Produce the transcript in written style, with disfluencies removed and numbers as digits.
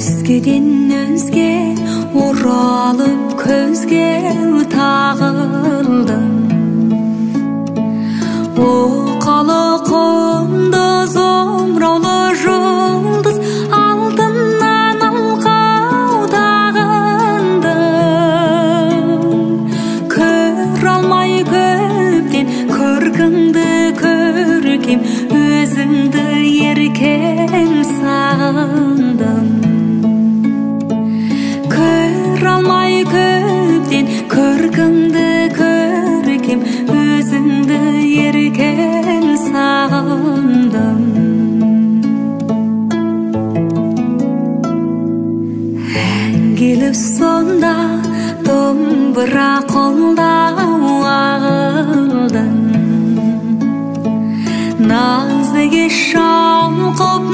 Өзгеден өзге оралып көзге тағылдым. Оқалы құндыз омыраулы жұлдыз алтыннан алқау тағындым. Көр алмай көптен көркіңді көркем, өзіңді еркем сағындым. Көр алмай көптен көркіңді көркем, өзіңді еркем сағындым. Ән келіп сонда домбыра қолда ағылдым. Назы кеш шалқып